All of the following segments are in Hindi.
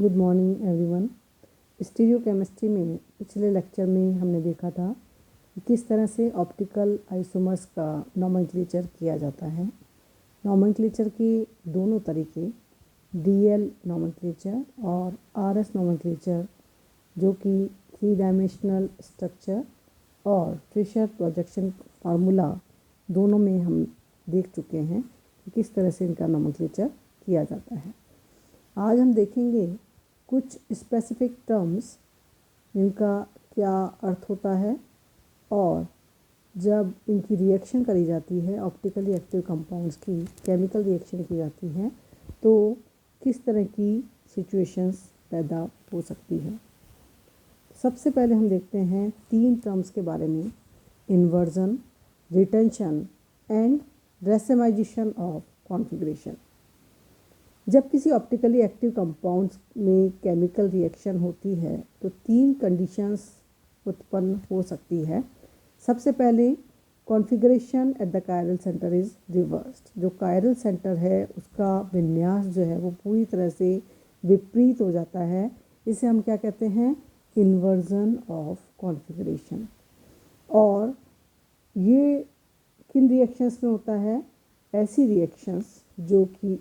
Good morning everyone. स्टीरियोकेमिस्ट्री में पिछले लेक्चर में हमने देखा था कि किस तरह से ऑप्टिकल आइसोमर्स का नोमेनक्लेचर किया जाता है। नोमेनक्लेचर के दोनों तरीके डीएल नोमेनक्लेचर और आरएस नोमेनक्लेचर, जो कि 3 डायमेंशनल स्ट्रक्चर और फिशर प्रोजेक्शन फार्मूला दोनों में हम देख चुके हैं कि किस तरह से इनका नोमेनक्लेचर किया जाता है। आज हम देखेंगे कुछ स्पेसिफिक टर्म्स, इनका क्या अर्थ होता है और जब इनकी रिएक्शन करी जाती है, ऑप्टिकली एक्टिव कंपाउंड्स की केमिकल रिएक्शन की जाती है, तो किस तरह की सिचुएशंस पैदा हो सकती है। सबसे पहले हम देखते हैं 3 टर्म्स के बारे में: inversion, retention and racemization of configuration. जब किसी ऑप्टिकली एक्टिव कंपाउंड्स में केमिकल रिएक्शन होती है तो 3 कंडीशंस उत्पन्न हो सकती है। सबसे पहले, configuration at the chiral centre is reversed. जो कायरल सेंटर है उसका विन्यास जो है वो पूरी तरह से विपरीत हो जाता है। इसे हम क्या कहते हैं? Inversion of configuration. और ये किन रिएक्शंस में होता है? ऐसी रिएक्शंस जो कि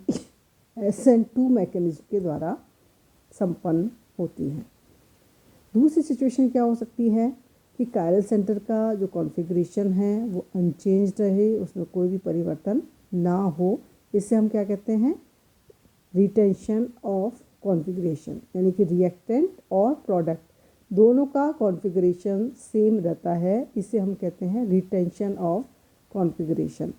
SN2 मैकेनिज्म के द्वारा संपन्न होती हैं। दूसरी सिचुएशन क्या हो सकती है कि कायरल सेंटर का जो कॉन्फ़िगरेशन है वो अनचेंज्ड रहे, उसमें कोई भी परिवर्तन ना हो। इसे हम क्या कहते हैं? रिटेंशन ऑफ कॉन्फ़िगरेशन, यानी कि रिएक्टेंट और प्रोडक्ट दोनों का कॉन्फ़िगरेशन सेम रहता है। इसे हम कहते हैं रिटेंशन ऑफ कॉन्फ़िगरेशन।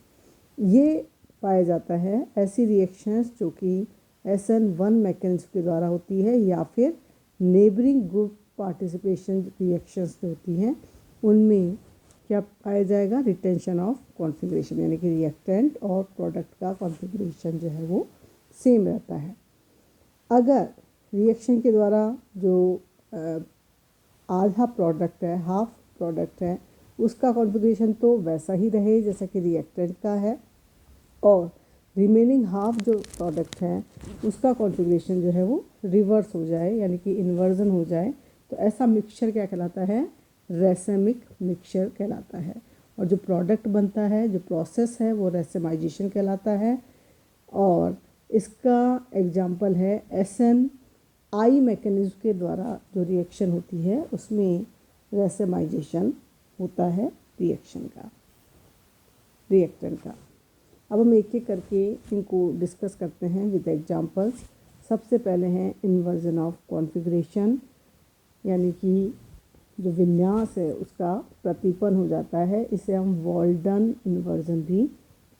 ये पाया जाता है ऐसी रिएक्शंस जो कि SN1 मैकेनिज्म के द्वारा होती है या फिर नेबरिंग ग्रुप पार्टिसिपेशन रिएक्शंस जो होती हैं उनमें क्या पाया जाएगा? रिटेंशन ऑफ कॉन्फ़िगरेशन, यानी कि रिएक्टेंट और प्रोडक्ट का कॉन्फ़िगरेशन जो है वो सेम रहता है। अगर रिएक्शन के द्वारा जो आधा प्रोडक्ट है, हाफ प्रोडक्ट है, उसका कॉन्फ़िगरेशन तो वैसा ही रहे जैसा कि रिएक्टेंट का है, और रिमेनिंग हाफ जो प्रोडक्ट है उसका कॉन्फ़िगरेशन जो है वो रिवर्स हो जाए, यानी कि इन्वर्जन हो जाए, तो ऐसा मिक्सचर क्या कहलाता है? रेसेमिक मिक्सचर कहलाता है। और जो प्रोडक्ट बनता है, जो प्रोसेस है, वो रेसेमाइजेशन कहलाता है। और इसका एग्जाम्पल है SNI मैकेनिज्म के द्वारा जो रिएक्शन होती है उसमें रेसेमाइजेशन होता है रिएक्टेंट का। अब हम एक एक करके इनको डिस्कस करते हैं विद एग्जांपल्स। सबसे पहले हैं इन्वर्जन ऑफ कॉन्फ़िगरेशन, यानी कि जो विन्यास है उसका प्रतिपन्न हो जाता है। इसे हम वॉल्डन इन्वर्जन भी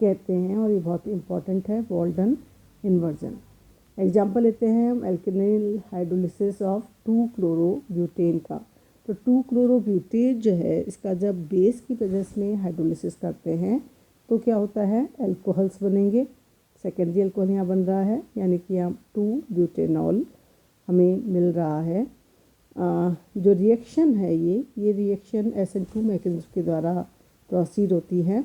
कहते हैं और ये बहुत इंपॉर्टेंट है, वॉल्डन इन्वर्जन। एग्जांपल लेते हैं हम एल्केनिल हाइड्रोलिसिस ऑफ 2-क्लोरोब्यूटेन का। तो 2-क्लोरोब्यूटेन जो है, इसका जब बेस की प्रेजेंस में हाइड्रोलिसिस करते हैं तो क्या होता है? एल्कोहल्स बनेंगे। सेकेंडरी एल्कोहल यहाँ बन रहा है, यानी कि यहाँ 2-ब्यूटेनॉल हमें मिल रहा है। जो रिएक्शन है ये रिएक्शन SN2 मैकेनिज्म के द्वारा प्रोसीड होती है।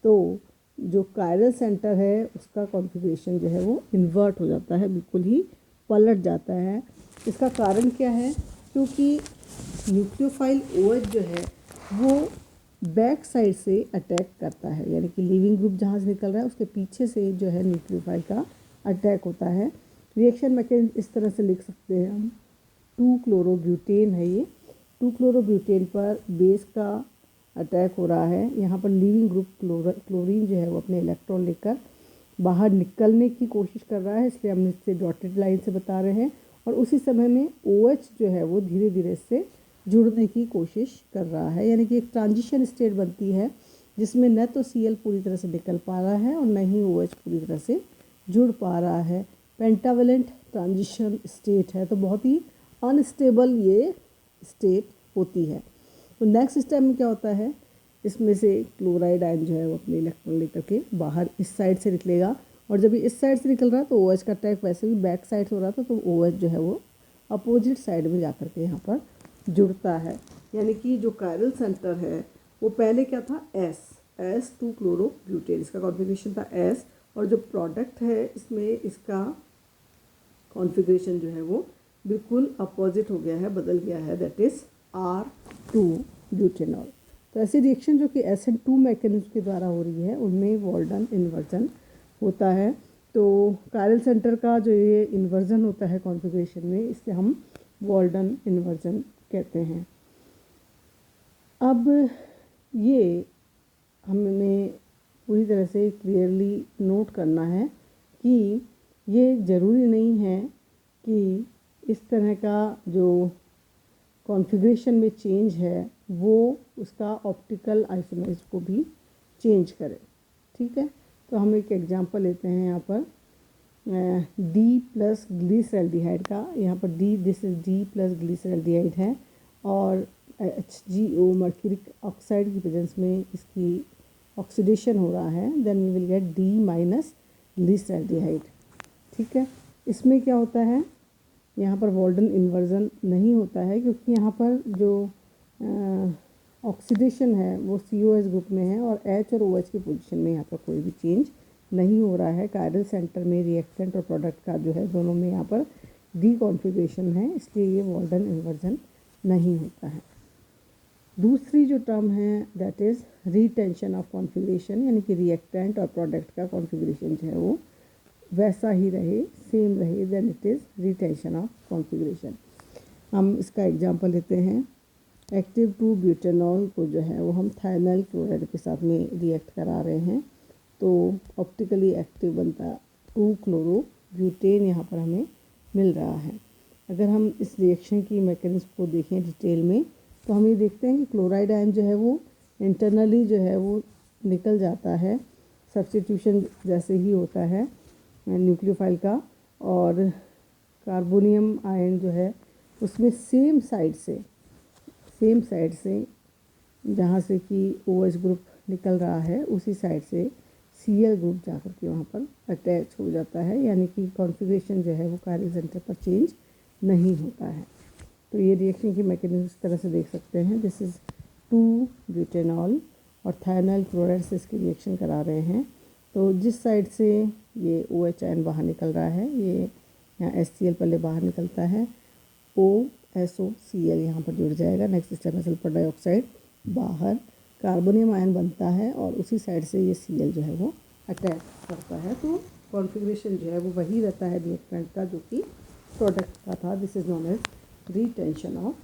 तो जो कायरल सेंटर है उसका कॉन्फ़िगरेशन जो है वो इन्वर्ट हो जाता है, बिल्कुल ही पलट जाता है। इसका कारण क्या है? क्योंकि न्यूक्लियोफाइल OH जो है वो बैक साइड से अटैक करता है, यानी कि लीविंग ग्रुप जहाँ से निकल रहा है उसके पीछे से जो है न्यूक्लियोफाइल का अटैक होता है। रिएक्शन मैकेनिज्म इस तरह से लिख सकते हैं हम। 2-क्लोरोब्यूटेन है ये, 2-क्लोरोब्यूटेन पर बेस का अटैक हो रहा है। यहाँ पर लीविंग ग्रुप क्लोरीन जो है वो अपने इलेक्ट्रॉन लेकर बाहर निकलने की कोशिश कर रहा है, इसलिए हम इसे डॉटेड लाइन से बता रहे हैं। और उसी समय में OH जो है वो धीरे धीरे इससे जुड़ने की कोशिश कर रहा है, यानी कि एक ट्रांजिशन स्टेट बनती है जिसमें न तो Cl पूरी तरह से निकल पा रहा है और न ही OH पूरी तरह से जुड़ पा रहा है। पेंटावेलेंट ट्रांजिशन स्टेट है, तो बहुत ही अनस्टेबल ये स्टेट होती है। तो नेक्स्ट स्टेप में क्या होता है? इसमें से क्लोराइड आयन जो है वो अपने इलेक्ट्रॉन लेकर के बाहर इस साइड से निकलेगा, और जब इस साइड से निकल रहा है तो OH का अटैक वैसे भी बैक साइड से हो रहा था, तो OH जो है वो अपोजिट साइड में जाकर के यहाँ पर जुड़ता है। यानी कि जो कायरल सेंटर है वो पहले क्या था? S2-क्लोरोब्यूटेन, इसका कॉन्फ़िगरेशन था S, और जो प्रोडक्ट है इसमें इसका कॉन्फ़िगरेशन जो है वो बिल्कुल अपोजिट हो गया है, बदल गया है, दैट इज़ R2 ब्यूटेनॉल। तो ऐसी रिएक्शन जो कि SN2 मैकेनिज्म के द्वारा हो रही है उनमें वॉल्डन इन्वर्जन होता है। तो कायरल सेंटर का जो ये इन्वर्जन होता है कॉन्फ़िगरेशन में, इसे हम वॉल्डन इन्वर्जन कहते हैं। अब ये हमें पूरी तरह से क्लियरली नोट करना है कि ये ज़रूरी नहीं है कि इस तरह का जो कॉन्फ़िगरेशन में चेंज है वो उसका ऑप्टिकल आइसोमर्स को भी चेंज करे। ठीक है, तो हम एक एग्जांपल लेते हैं यहाँ पर D प्लस ग्लीसरल्डिहाइड का। यहाँ पर this is D plus glyceraldehyde है और HgO मर्क्यूरिक ऑक्साइड की प्रेजेंस में इसकी ऑक्सीडेशन हो रहा है, then we will get D minus glyceraldehyde. ठीक है, इसमें क्या होता है, यहाँ पर वॉल्डन इन्वर्जन नहीं होता है क्योंकि यहाँ पर जो ऑक्सीडेशन है वो COH ग्रुप में है और H और OH की पोजीशन में यहाँ पर कोई भी चेंज नहीं हो रहा है। कायरल सेंटर में रिएक्टेंट और प्रोडक्ट का जो है दोनों में यहाँ पर डी कॉन्फ़िगरेशन है, इसलिए ये वॉल्डन इन्वर्जन नहीं होता है। दूसरी जो टर्म है that is retention of configuration, यानी कि रिएक्टेंट और प्रोडक्ट का कॉन्फ़िगरेशन जो है वो वैसा ही रहे, सेम रहे, then it is retention of configuration. हम इसका एग्जांपल लेते हैं। एक्टिव 2 ब्यूटेनॉल को जो है वो हम थायनाइल क्लोराइड के साथ में रिएक्ट करा रहे हैं, तो ऑप्टिकली एक्टिव बनता 2 क्लोरो ब्यूटेन यहाँ पर हमें मिल रहा है। अगर हम इस रिएक्शन की मैकेनिज्म को देखें डिटेल में तो हम ये देखते हैं कि क्लोराइड आयन जो है वो इंटरनली जो है वो निकल जाता है, सब्स्टिट्यूशन जैसे ही होता है न्यूक्लियोफाइल का, और कार्बोनियम आयन जो है उसमें सेम साइड से जहाँ से कि OH ग्रुप निकल रहा है उसी साइड से Cl ग्रुप जाकर के वहाँ पर अटैच हो जाता है, यानी कि कॉन्फ़िगरेशन जो है वो कायरल सेंटर पर चेंज नहीं होता है। तो ये रिएक्शन की मैकेनिज्म इस तरह से देख सकते हैं। दिस इज़ 2 ब्यूटेनॉल और थायनाइल क्लोराइड से इसकी रिएक्शन करा रहे हैं। तो जिस साइड से ये OH आयन बाहर निकल रहा है, ये यहाँ HCl पहले बाहर निकलता है, OSOCl यहाँ पर जुड़ जाएगा, नेक्स्ट स्टेप में सल्फर डाइऑक्साइड बाहर, कार्बोनियम आयन बनता है और उसी साइड से ये Cl जो है वो अटैच करता है। तो कॉन्फ़िगरेशन जो है वो वही रहता है रिएक्टेंट का जो कि प्रोडक्ट का था। This is known as retention of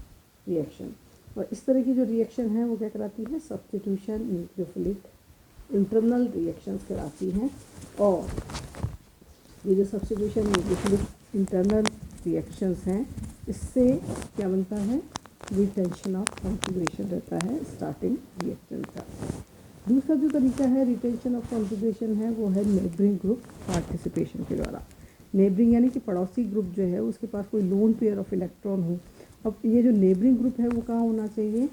reaction. और इस तरह की जो रिएक्शन है वो क्या कराती है, सब्स्टिट्यूशन न्यूक्लियोफिलिक इंटरनल रिएक्शंस कराती हैं। और ये जो सब्स्टिट्यूशन न्यूक्लियोफिलिक इंटरनल रिएक्शंस हैं इससे क्या बनता है, रिटेंशन ऑफ कॉन्फ़िगरेशन रहता है स्टार्टिंग रिएक्शन का। दूसरा जो तरीका है रिटेंशन ऑफ कॉन्फ़िगरेशन है वो है नेबरिंग ग्रुप पार्टिसिपेशन के द्वारा। नेबरिंग यानी कि पड़ोसी ग्रुप जो है उसके पास कोई लोन पेयर ऑफ इलेक्ट्रॉन हो। अब ये जो नेबरिंग ग्रुप है वो कहाँ होना चाहिए,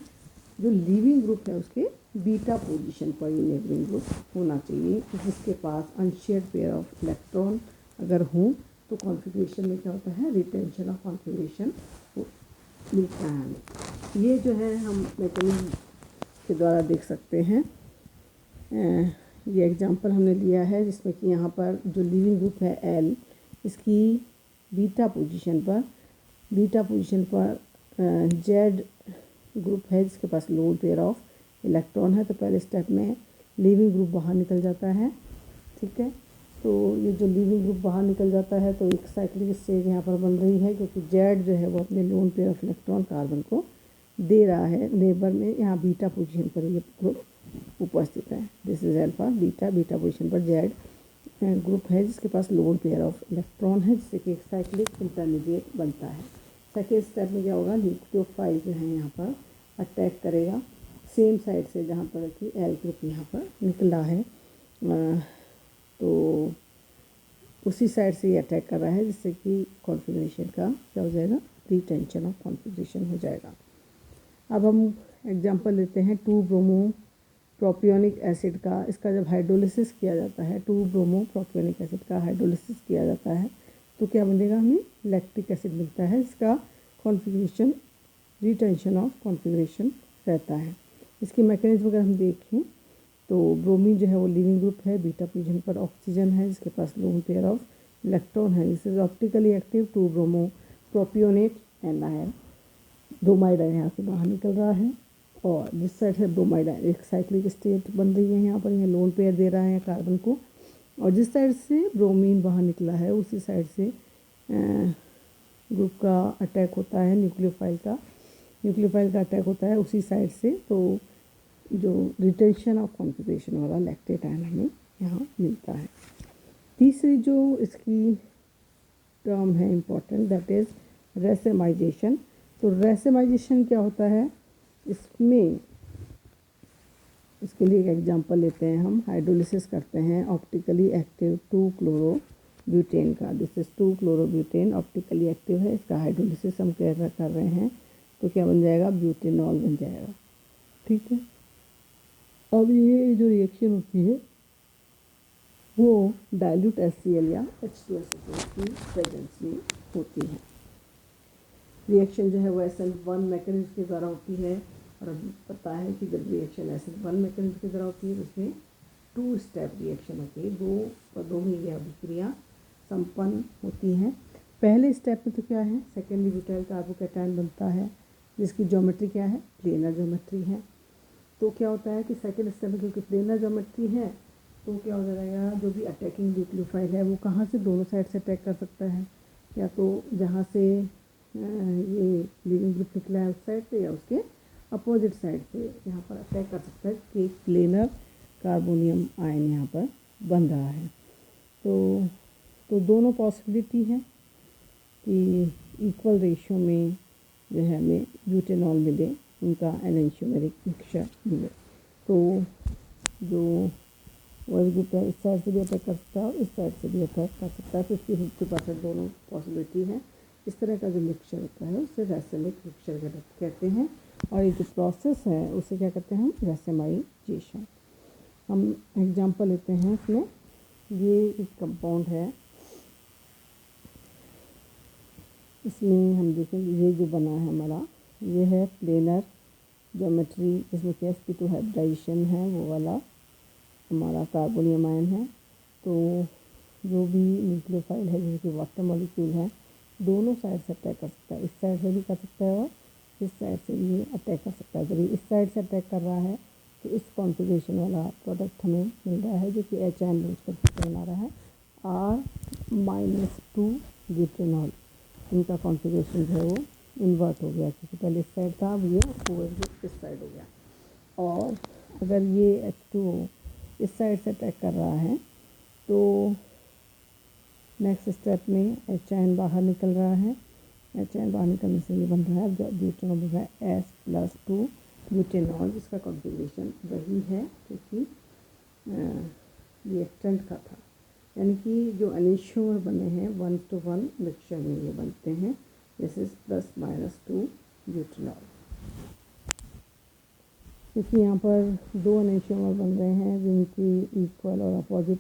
जो लीविंग ग्रुप है उसके बीटा पोजीशन पर ये नेबरिंग ग्रुप होना चाहिए, जिसके पास अनशेयर्ड पेयर ऑफ इलेक्ट्रॉन अगर हों तो कॉन्फ़िगरेशन में क्या होता है, रिटेंशन ऑफ कॉन्फ़िगरेशन मिलता है। ये जो है हम मैकेनिज्म के द्वारा देख सकते हैं। ये एग्जांपल हमने लिया है जिसमें कि यहाँ पर जो लीविंग ग्रुप है L, इसकी बीटा पोजीशन पर Z ग्रुप है जिसके पास लोन पेयर ऑफ इलेक्ट्रॉन है। तो पहले स्टेप में लीविंग ग्रुप बाहर निकल जाता है। ठीक है, तो ये जो लीविंग ग्रुप बाहर निकल जाता है तो एक साइक्लिक स्टेज यहाँ पर बन रही है क्योंकि Z जो है वो अपने lone pair of electron carbon को दे रहा है नेबर में। यहाँ बीटा पोजीशन पर ये ग्रुप उपस्थित है। This is alpha, beta position पर Z ग्रुप है जिसके पास लोन पेयर ऑफ इलेक्ट्रॉन है, जिससे कि एक साइक्लिक इंटरमीडिएट बनता है। सेकेंड स्टेप में क्या होगा, न्यूक्लियोफाइल जो है यहाँ पर अटैक करेगा सेम साइड से जहाँ पर कि L ग्रुप यहाँ पर निकला है, तो उसी साइड से ये अटैक कर रहा है जिससे कि कॉन्फ़िगरेशन का क्या हो जाएगा, रिटेंशन ऑफ कॉन्फ़िगरेशन हो जाएगा। अब हम एग्जांपल लेते हैं 2 ब्रोमो प्रोपियोनिक एसिड का। इसका जब हाइड्रोलिसिस किया जाता है, 2 ब्रोमो प्रोपियोनिक एसिड का हाइड्रोलिसिस किया जाता है तो क्या बनेगा, हमें लैक्टिक एसिड मिलता है जिसका कॉन्फ़िगरेशन रिटेंशन ऑफ कॉन्फ़िगरेशन रहता है। इसकी मैकेनिज्म अगर हम देखें तो ब्रोमीन जो है वो लीविंग ग्रुप है, बीटा पोजीशन पर ऑक्सीजन है जिसके पास लोन पेयर ऑफ इलेक्ट्रॉन है। This is optically active 2 bromo propionate anion bromide ion यहाँ से बाहर निकल रहा है, और जिस साइड से ब्रोमाइड आयन एक साइक्लिक स्टेट बन रही है, यहाँ पर यह लोन पेयर दे रहा है कार्बन को, और जिस साइड से ब्रोमीन बाहर निकला है उसी साइड से ग्रुप का अटैक होता है, न्यूक्लियोफाइल का अटैक होता है उसी साइड से। तो जो रिटेंशन ऑफ कॉन्फिगरेशन वाला लैक्टेट आयन हमें यहाँ मिलता है। तीसरी जो इसकी टर्म है इम्पॉर्टेंट, दैट इज़ रेसेमाइजेशन। तो रेसेमाइजेशन क्या होता है, इसमें इसके लिए एक एग्जांपल लेते हैं हम। हाइड्रोलिसिस करते हैं ऑप्टिकली एक्टिव 2-क्लोरोब्यूटेन का। दिस इज 2-क्लोरोब्यूटेन ऑप्टिकली एक्टिव है, इसका हाइड्रोलिसिस हम कर रहे हैं, तो क्या बन जाएगा, ब्यूटेनॉल बन जाएगा। ठीक है, अब ये जो रिएक्शन होती है वो डाइल्यूट HCl या H2SO4 की प्रेजेंस में होती है। रिएक्शन जो है वो SN1 मैकेनिज्म के द्वारा होती है, और अब पता है कि जब रिएक्शन SN1 मैकेनिज्म के द्वारा होती है तो उसमें 2 स्टेप रिएक्शन होती है, 2 पदों में यह अभिक्रिया संपन्न होती है। पहले स्टेप में तो क्या है, सेकेंडरी ब्यूटाइल कार्बोकैटायन बनता है, जिसकी ज्योमेट्री क्या है, प्लेनर ज्योमेट्री है। तो क्या होता है कि सेकेंड स्टेप में क्योंकि प्लेनर ज्योमेट्री है तो क्या हो जाएगा, जो भी अटैकिंग न्यूक्लियोफाइल है वो कहाँ से, दोनों साइड से अटैक कर सकता है, या तो जहाँ से ये लीविंग ग्रुप निकला है उस साइड से, या उसके अपोजिट साइड से यहाँ पर अटैक कर सकता है कि प्लेनर कार्बोनियम आयन यहाँ पर बन रहा है। तो दोनों पॉसिबिलिटी है कि इक्वल रेशियो में जो है हमें ब्यूटेनॉल मिले, उनका एनेंशियोमेरिक मिक्सचर मिले। तो जो OH ग्रुप है इस साइड से भी अटैक कर सकता है और इस साइड से भी अटैक कर सकता है, 50-50% दोनों पॉसिबिलिटी है। इस तरह का जो मिक्सचर होता है उसे रैसेमिक मिक्सचर कहते हैं, और ये जो प्रोसेस है उसे क्या कहते हैं, रैसेमाइजेशन। हम एग्जांपल लेते हैं इसमें। ये एक कंपाउंड है, इसमें हम देखेंगे ये जो बना है हमारा, ये है प्लेनर ज्योमेट्री, इसमें sp2 हाइब्रिडाइजेशन है, वो वाला हमारा कार्बोनियम आयन है। तो जो भी न्यूक्लियोफाइल है जैसे कि वाटर मॉलिक्यूल है, दोनों साइड से अटैक कर सकता है, इस साइड से भी कर सकता है और इस साइड से भी अटैक कर सकता है। जब ये इस साइड से अटैक कर रहा है तो इस कॉन्फ़िगरेशन वाला प्रोडक्ट हमें मिल रहा है, जो कि HN लूज करके बना रहा है, R-2 ब्यूटेनॉल। इनका कॉन्फ़िगरेशन जो है वो इन्वर्ट हो गया, क्योंकि पहले इस साइड था, अब ये OH इस साइड हो गया। और अगर ये H2O इस साइड से अटैक कर रहा है तो नेक्स्ट स्टेप में HN बाहर निकल रहा है, HN बाहर निकलने से ये बन रहा है, जो ब्यूटेनॉल बन रहा है S+2 ब्यूटेनॉल, जिसका कॉन्फ़िगरेशन वही है क्योंकि रिएक्टेंट का था। यानी कि जो एनिशियोमर बने हैं 1:1 मिक्सचर में ये बनते हैं, दिस इज +-2 ब्यूटेनॉल। क्योंकि यहाँ पर 2 एनिशियोमर बन रहे हैं जिनकी इक्वल और अपोजिट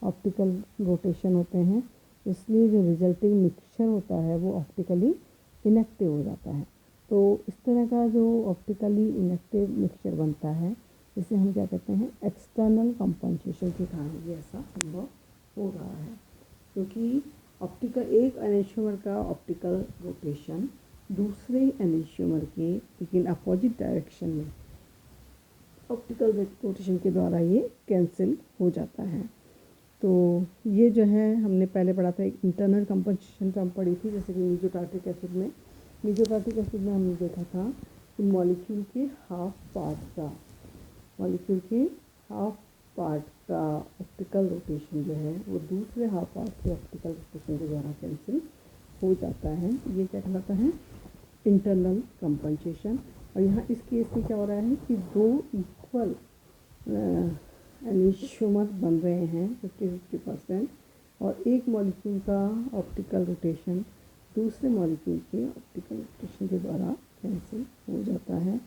ऑप्टिकल रोटेशन होते हैं, इसलिए जो रिजल्टिंग मिक्सचर होता है वो ऑप्टिकली इनएक्टिव हो जाता है। तो इस तरह का जो ऑप्टिकली इनएक्टिव मिक्सचर बनता है इसे हम क्या कहते हैं, एक्सटर्नल कंपनसेशन के कारण ये ऐसा संभव हो रहा है। क्योंकि ऑप्टिकल एक एनिशियोमर का ऑप्टिकल रोटेशन दूसरे एनिशियोमर के लेकिन अपोजिट डायरेक्शन में ऑप्टिकल रोटेशन के द्वारा ये कैंसिल हो जाता है। तो ये जो है हमने पहले पढ़ा था, एक इंटरनल कंपनसेशन टर्म पढ़ी थी, जैसे कि मीसोटार्टिक एसिड में हमने देखा था कि मॉलिक्यूल के हाफ पार्ट का ऑप्टिकल रोटेशन जो है वो दूसरे हाफ पार्ट के ऑप्टिकल रोटेशन के द्वारा कैंसिल हो जाता है। ये क्या कहलाता है, इंटरनल कंपनसेशन। और यहाँ इस केस में क्या हो रहा है कि 2 इक्वल एनिशियोमर बन रहे हैं 50-50%, और एक मॉलिक्यूल का ऑप्टिकल रोटेशन दूसरे मॉलिक्यूल के ऑप्टिकल रोटेशन के द्वारा कैंसिल हो जाता है,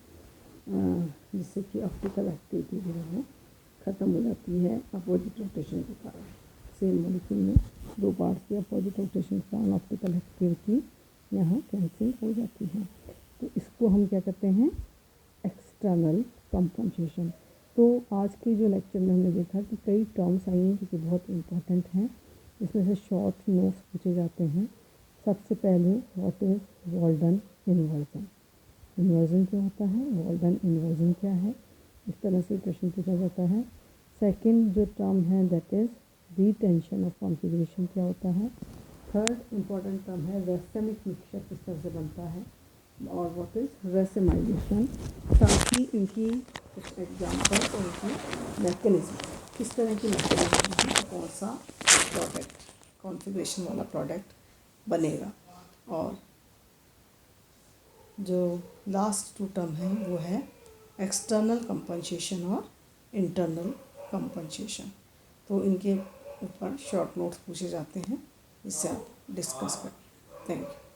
जिससे कि ऑप्टिकल एक्टिविटी जो है ख़त्म हो जाती है अपोजिट रोटेशन के कारण। सेम मॉलिक्यूल में 2 पार्ट्स के अपोजिट रोटेशन के कारण ऑप्टिकल एक्टिविटी यहाँ कैंसिल हो जाती है। तो इसको हम क्या कहते हैं, एक्सटर्नल कंपनसेशन। तो आज के जो लेक्चर में हमने देखा कि कई टर्म्स आई हैं जो कि बहुत इम्पोर्टेंट हैं, इसमें से शॉर्ट नोट्स पूछे जाते हैं। सबसे पहले what is Walden inversion, inversion क्या होता है, वॉल्डन इन्वर्जन क्या है, इस तरह से क्वेश्चन पूछा जाता है। सेकंड जो टर्म है that is retention of configuration क्या होता है। थर्ड इम्पॉर्टेंट टर्म है रेसेमिक मिक्सचर किस तरह से बनता है, और व्हाट इज़ रेसेमाइजेशन। साथ ही इनकी कुछ एग्जाम्पल और इनकी मैकेनिज्म, किस तरह की मैकेनिज्म है, कौन सा प्रोडक्ट कॉन्फ़िगरेशन वाला प्रोडक्ट बनेगा। और जो लास्ट 2 टर्म है वो है एक्सटर्नल कंपनसेशन और इंटरनल कंपनसेशन। तो इनके ऊपर शॉर्ट नोट्स पूछे जाते हैं, इससे आप डिस्कस करें। Thank you.